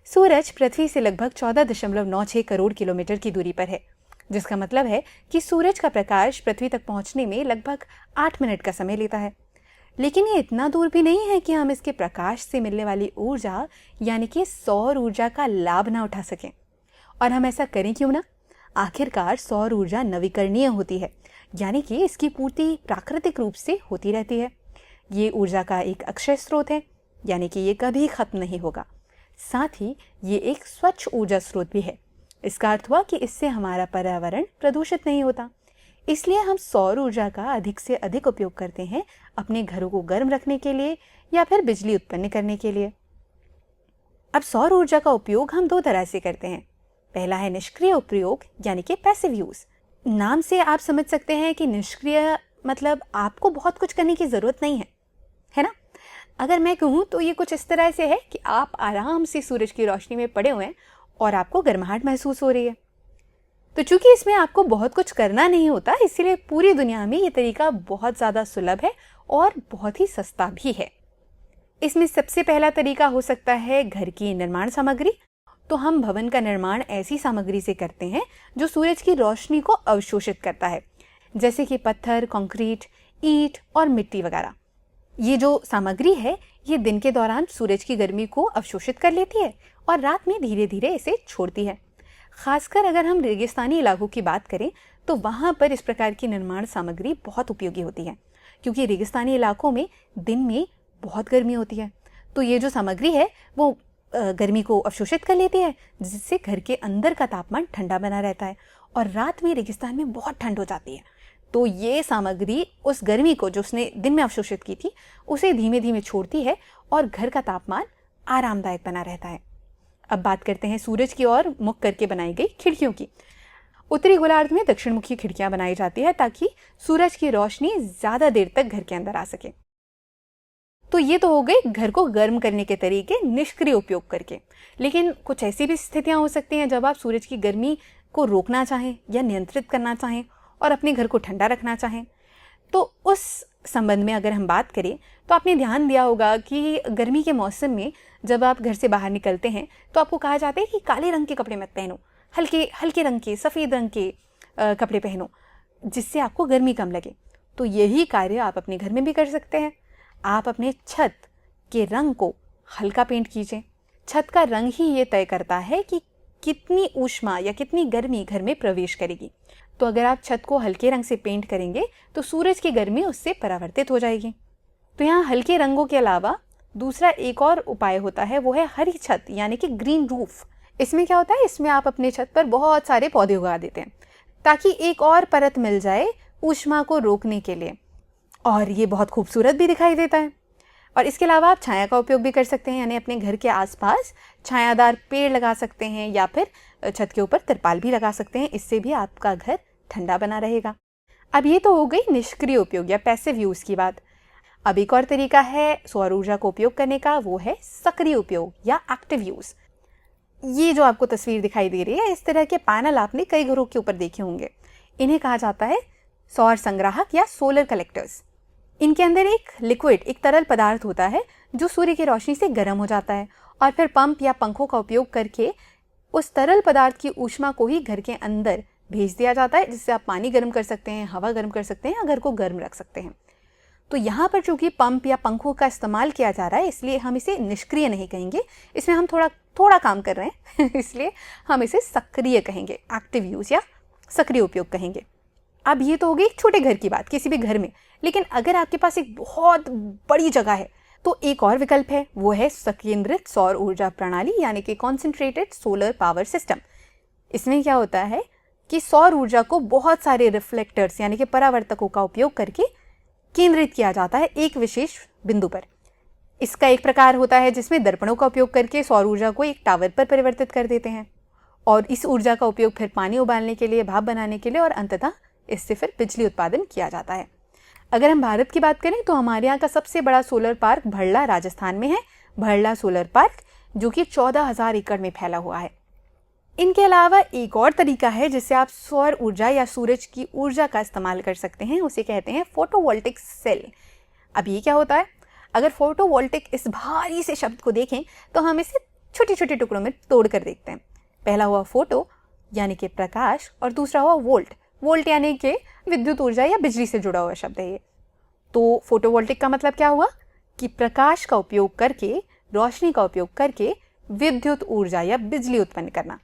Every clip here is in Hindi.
सूरज पृथ्वी से लगभग 14.96 करोड़ किलोमीटर की दूरी पर है, जिसका मतलब है कि सूरज का प्रकाश पृथ्वी तक पहुंचने में लगभग 8 मिनट का समय लेता है। लेकिन ये इतना दूर भी नहीं है कि हम इसके प्रकाश से मिलने वाली ऊर्जा यानी कि सौर ऊर्जा का लाभ ना उठा सकें। और हम ऐसा करें क्यों ना? आखिरकार सौर ऊर्जा नवीकरणीय होती है, यानी कि इसकी पूर्ति प्राकृतिक रूप से होती रहती है। ये ऊर्जा का एक अक्षय स्रोत है, यानी कि ये कभी खत्म नहीं होगा। साथ ही ये एक स्वच्छ ऊर्जा स्रोत भी है। इसका अर्थ हुआ कि इससे हमारा पर्यावरण प्रदूषित नहीं होता। इसलिए हम सौर ऊर्जा का अधिक से अधिक उपयोग करते हैं अपने घरों को गर्म रखने के लिए या फिर बिजली उत्पन्न करने के लिए। अब सौर ऊर्जा का उपयोग हम दो तरह से करते हैं। पहला है निष्क्रिय उपयोग, यानी कि पैसिव यूज। नाम से आप समझ सकते हैं कि निष्क्रिय मतलब आपको बहुत कुछ करने की जरूरत नहीं है ना? अगर मैं कहूँ तो ये कुछ इस तरह से है कि आप आराम से सूरज की रोशनी में पड़े हुए हैं और आपको गर्माहट महसूस हो रही है। तो चूंकि इसमें आपको बहुत कुछ करना नहीं होता, इसीलिए पूरी दुनिया में ये तरीका बहुत ज़्यादा सुलभ है और बहुत ही सस्ता भी है। इसमें सबसे पहला तरीका हो सकता है घर की निर्माण सामग्री। तो हम भवन का निर्माण ऐसी सामग्री से करते हैं जो सूरज की रोशनी को अवशोषित करता है, जैसे कि पत्थर, कंक्रीट, ईंट और मिट्टी वगैरह। ये जो सामग्री है ये दिन के दौरान सूरज की गर्मी को अवशोषित कर लेती है और रात में धीरे धीरे इसे छोड़ती है। खासकर अगर हम रेगिस्तानी इलाकों की बात करें तो वहाँ पर इस प्रकार की निर्माण सामग्री बहुत उपयोगी होती है, क्योंकि रेगिस्तानी इलाकों में दिन में बहुत गर्मी होती है। तो ये जो सामग्री है वो गर्मी को अवशोषित कर लेती है, जिससे घर के अंदर का तापमान ठंडा बना रहता है और रात में रेगिस्तान में बहुत ठंड हो जाती है। तो ये सामग्री उस गर्मी को जो उसने दिन में अवशोषित की थी उसे धीमे धीमे छोड़ती है और घर का तापमान आरामदायक बना रहता है। अब बात करते हैं सूरज की ओर मुख करके बनाई गई खिड़कियों की। उत्तरी गोलार्ध में दक्षिण मुखी खिड़कियां बनाई जाती है ताकि सूरज की रोशनी ज्यादा देर तक घर के अंदर आ सके। तो ये तो हो गए घर को गर्म करने के तरीके निष्क्रिय उपयोग करके। लेकिन कुछ ऐसी भी स्थितियां हो सकती हैं जब आप सूरज की गर्मी को रोकना चाहें या नियंत्रित करना चाहें और अपने घर को ठंडा रखना चाहें। तो उस संबंध में अगर हम बात करें तो आपने ध्यान दिया होगा कि गर्मी के मौसम में जब आप घर से बाहर निकलते हैं तो आपको कहा जाता है कि काले रंग के कपड़े मत पहनो, हल्के हल्के रंग के, सफ़ेद रंग के कपड़े पहनो, जिससे आपको गर्मी कम लगे। तो यही कार्य आप अपने घर में भी कर सकते हैं। आप अपने छत के रंग को हल्का पेंट कीजिए। छत का रंग ही ये तय करता है कि कितनी ऊष्मा या कितनी गर्मी घर में प्रवेश करेगी। तो अगर आप छत को हल्के रंग से पेंट करेंगे तो सूरज की गर्मी उससे परावर्तित हो जाएगी। तो यहाँ हल्के रंगों के अलावा दूसरा एक और उपाय होता है, वो है हरी छत यानी कि ग्रीन रूफ। इसमें क्या होता है, इसमें आप अपने छत पर बहुत सारे पौधे उगा देते हैं ताकि एक और परत मिल जाए ऊष्मा को रोकने के लिए, और ये बहुत खूबसूरत भी दिखाई देता है। और इसके अलावा आप छाया का उपयोग भी कर सकते हैं, यानी अपने घर के आसपास छायादार पेड़ लगा सकते हैं या फिर छत के ऊपर तिरपाल भी लगा सकते हैं। इससे भी आपका घर ठंडा बना रहेगा। अब ये तो हो गई निष्क्रिय उपयोग या पैसिव यूज की बात। अब एक और तरीका है सौर ऊर्जा को उपयोग करने का, वो है सक्रिय उपयोग या एक्टिव यूज। ये जो आपको तस्वीर दिखाई दे रही है, इस तरह के पैनल आपने कई घरों के ऊपर देखे होंगे। इन्हें कहा जाता है सौर संग्राहक या सोलर कलेक्टर्स। इनके अंदर एक लिक्विड, एक तरल पदार्थ होता है जो सूर्य की रोशनी से गर्म हो जाता है और फिर पंप या पंखों का उपयोग करके उस तरल पदार्थ की ऊष्मा को ही घर के अंदर भेज दिया जाता है, जिससे आप पानी गर्म कर सकते हैं, हवा गर्म कर सकते हैं या घर को गर्म रख सकते हैं। तो यहाँ पर चूंकि पंप या पंखों का इस्तेमाल किया जा रहा है, इसलिए हम इसे निष्क्रिय नहीं कहेंगे। इसमें हम थोड़ा काम कर रहे हैं इसलिए हम इसे सक्रिय कहेंगे, एक्टिव यूज या सक्रिय उपयोग कहेंगे। अब ये तो हो गई एक छोटे घर की बात, किसी भी घर में। लेकिन अगर आपके पास एक बहुत बड़ी जगह है तो एक और विकल्प है, वो है संकेंद्रित सौर ऊर्जा प्रणाली यानी कि कॉन्सेंट्रेटेड सोलर पावर सिस्टम। इसमें क्या होता है कि सौर ऊर्जा को बहुत सारे रिफ्लेक्टर्स यानी कि परावर्तकों का उपयोग करके केंद्रित किया जाता है एक विशेष बिंदु पर। इसका एक प्रकार होता है जिसमें दर्पणों का उपयोग करके सौर ऊर्जा को एक टावर पर परिवर्तित कर देते हैं और इस ऊर्जा का उपयोग फिर पानी उबालने के लिए, भाप बनाने के लिए और अंततः इससे फिर बिजली उत्पादन किया जाता है। अगर हम भारत की बात करें तो हमारे यहाँ का सबसे बड़ा सोलर पार्क भड़ला राजस्थान में है, भड़ला सोलर पार्क, जो कि 14,000 एकड़ में फैला हुआ है। इनके अलावा एक और तरीका है जिससे आप सौर ऊर्जा या सूरज की ऊर्जा का इस्तेमाल कर सकते हैं, उसे कहते हैं फोटोवोल्टिक सेल। अब ये क्या होता है? अगर फोटोवोल्टिक इस भारी से शब्द को देखें तो हम इसे छोटे छोटे टुकड़ों में तोड़ कर देखते हैं। पहला हुआ फोटो यानी कि प्रकाश, और दूसरा हुआ वोल्ट। वोल्ट यानी कि विद्युत ऊर्जा या बिजली से जुड़ा हुआ शब्द है ये। तो फोटोवोल्टिक का मतलब क्या हुआ कि प्रकाश का उपयोग करके, रोशनी का उपयोग करके विद्युत ऊर्जा या बिजली उत्पन्न करना।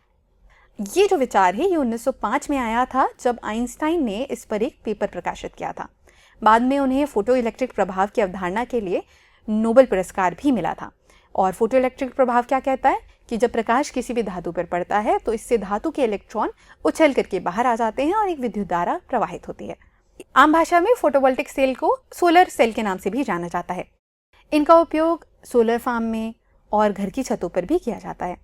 ये जो विचार है ये 1905 में आया था, जब आइंस्टाइन ने इस पर एक पेपर प्रकाशित किया था। बाद में उन्हें फोटो इलेक्ट्रिक प्रभाव की अवधारणा के लिए नोबेल पुरस्कार भी मिला था। और फोटो इलेक्ट्रिक प्रभाव क्या कहता है कि जब प्रकाश किसी भी धातु पर पड़ता है तो इससे धातु के इलेक्ट्रॉन उछल करके बाहर आ जाते हैं और एक विद्युत धारा प्रवाहित होती है। आम भाषा में फोटोवोल्टिक सेल को सोलर सेल के नाम से भी जाना जाता है। इनका उपयोग सोलर फार्म में और घर की छतों पर भी किया जाता है।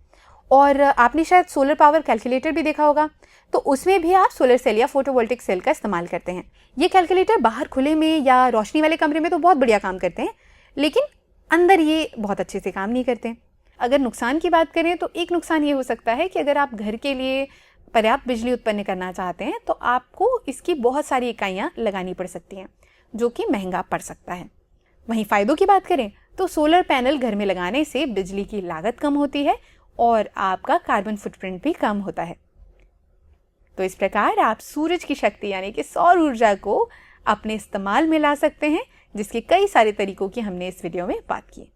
और आपने शायद सोलर पावर कैलकुलेटर भी देखा होगा, तो उसमें भी आप सोलर सेल या फोटोवोल्टिक सेल का इस्तेमाल करते हैं। ये कैलकुलेटर बाहर खुले में या रोशनी वाले कमरे में तो बहुत बढ़िया काम करते हैं, लेकिन अंदर ये बहुत अच्छे से काम नहीं करते। अगर नुकसान की बात करें तो एक नुकसान ये हो सकता है कि अगर आप घर के लिए पर्याप्त बिजली उत्पन्न करना चाहते हैं तो आपको इसकी बहुत सारी इकाइयाँ लगानी पड़ सकती हैं, जो कि महंगा पड़ सकता है। वहीं फ़ायदों की बात करें तो सोलर पैनल घर में लगाने से बिजली की लागत कम होती है और आपका कार्बन फुटप्रिंट भी कम होता है। तो इस प्रकार आप सूरज की शक्ति यानी कि सौर ऊर्जा को अपने इस्तेमाल में ला सकते हैं, जिसके कई सारे तरीकों की हमने इस वीडियो में बात की।